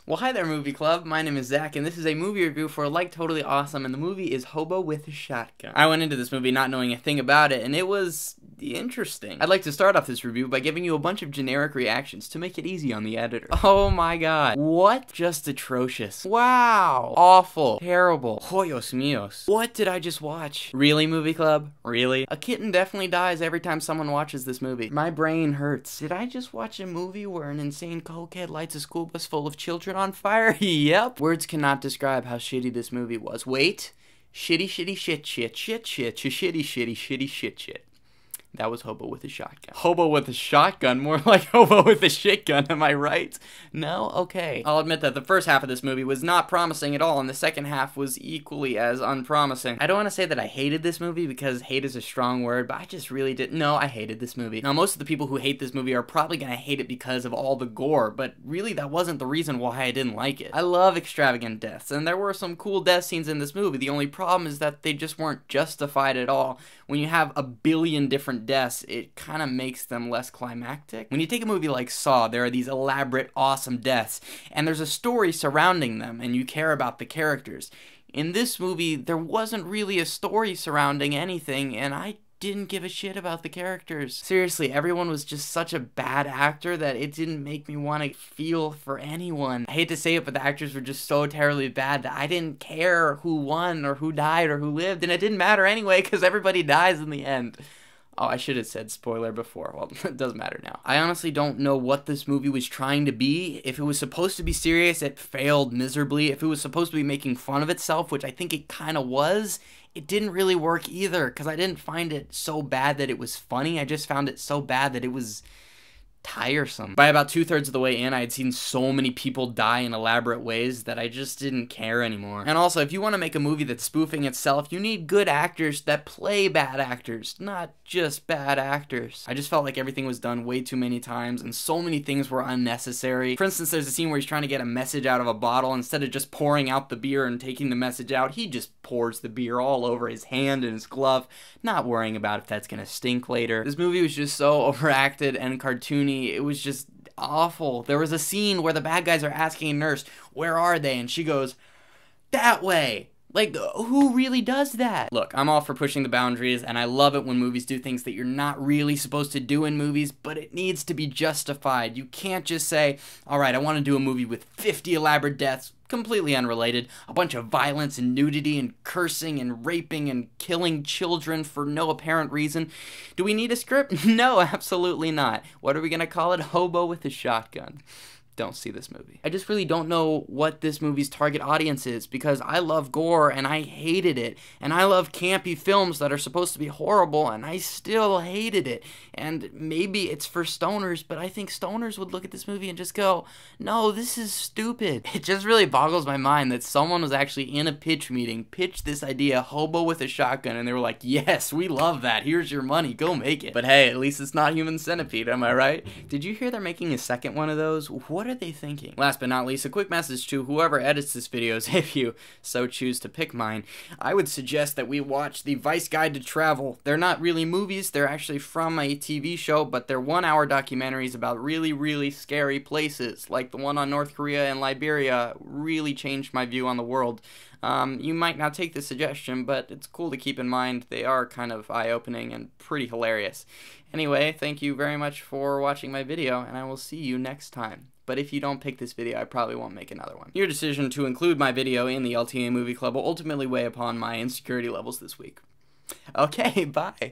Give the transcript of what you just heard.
Well, hi there, Movie Club. My name is Zach, and this is a movie review for Like Totally Awesome, and the movie is Hobo with a Shotgun. I went into this movie not knowing a thing about it, and it was interesting. I'd like to start off this review by giving you a bunch of generic reactions to make it easy on the editor. Oh my god. What? Just atrocious. Wow. Awful. Terrible. Hoyos míos. What did I just watch? Really, Movie Club? Really? A kitten definitely dies every time someone watches this movie. My brain hurts. Did I just watch a movie where an insane cokehead lights a school bus full of children on fire? Yep. Words cannot describe how shitty this movie was. Wait. Shitty, shitty, shit, shit, shit, shit, shitty, shitty, shitty, shit, shit. That was Hobo with a Shotgun. Hobo with a Shotgun? More like Hobo with a Shit Gun, am I right? No? Okay. I'll admit that the first half of this movie was not promising at all, and the second half was equally as unpromising. I don't want to say that I hated this movie, because hate is a strong word, but I just really did. No, I hated this movie. Now, most of the people who hate this movie are probably gonna hate it because of all the gore, but really that wasn't the reason why I didn't like it. I love extravagant deaths, and there were some cool death scenes in this movie. The only problem is that they just weren't justified at all. When you have a billion different deaths, it kind of makes them less climactic. When you take a movie like Saw, there are these elaborate, awesome deaths, and there's a story surrounding them, and you care about the characters. In this movie, there wasn't really a story surrounding anything, and I didn't give a shit about the characters. Seriously, everyone was just such a bad actor that it didn't make me want to feel for anyone. I hate to say it, but the actors were just so terribly bad that I didn't care who won or who died or who lived, and it didn't matter anyway because everybody dies in the end. Oh, I should have said spoiler before. Well, it doesn't matter now. I honestly don't know what this movie was trying to be. If it was supposed to be serious, it failed miserably. If it was supposed to be making fun of itself, which I think it kind of was, it didn't really work either, because I didn't find it so bad that it was funny. I just found it so bad that it was tiresome. By about 2/3 of the way in, I had seen so many people die in elaborate ways that I just didn't care anymore. And also, if you want to make a movie that's spoofing itself, you need good actors that play bad actors, not just bad actors. I just felt like everything was done way too many times, and so many things were unnecessary. For instance, there's a scene where he's trying to get a message out of a bottle. Instead of just pouring out the beer and taking the message out, he just pours the beer all over his hand and his glove, not worrying about if that's gonna stink later. This movie was just so overacted and cartoony. It was just awful. There was a scene where the bad guys are asking a nurse, "Where are they?" and she goes, "That way." Like, who really does that? Look, I'm all for pushing the boundaries, and I love it when movies do things that you're not really supposed to do in movies, but it needs to be justified. You can't just say, alright, I want to do a movie with 50 elaborate deaths, completely unrelated, a bunch of violence and nudity and cursing and raping and killing children for no apparent reason. Do we need a script? No, absolutely not. What are we gonna call it? Hobo with a Shotgun. Don't see this movie. I just really don't know what this movie's target audience is, because I love gore and I hated it, and I love campy films that are supposed to be horrible and I still hated it. And maybe it's for stoners, but I think stoners would look at this movie and just go, no, this is stupid. It just really boggles my mind that someone was actually in a pitch meeting, pitched this idea, Hobo with a Shotgun, and they were like, yes, we love that, here's your money, go make it. But hey, at least it's not Human Centipede, am I right? Did you hear they're making a second one of those? What are they thinking? Last but not least, a quick message to whoever edits this videos, if you so choose to pick mine. I would suggest that we watch The Vice Guide to Travel. They're not really movies, they're actually from a TV show, but they're 1-hour documentaries about really, really scary places, like the one on North Korea and Liberia really changed my view on the world. You might not take this suggestion, but it's cool to keep in mind. They are kind of eye-opening and pretty hilarious. Anyway, thank you very much for watching my video, and I will see you next time. But if you don't pick this video, I probably won't make another one. Your decision to include my video in the LTA Movie Club will ultimately weigh upon my insecurity levels this week. Okay, bye.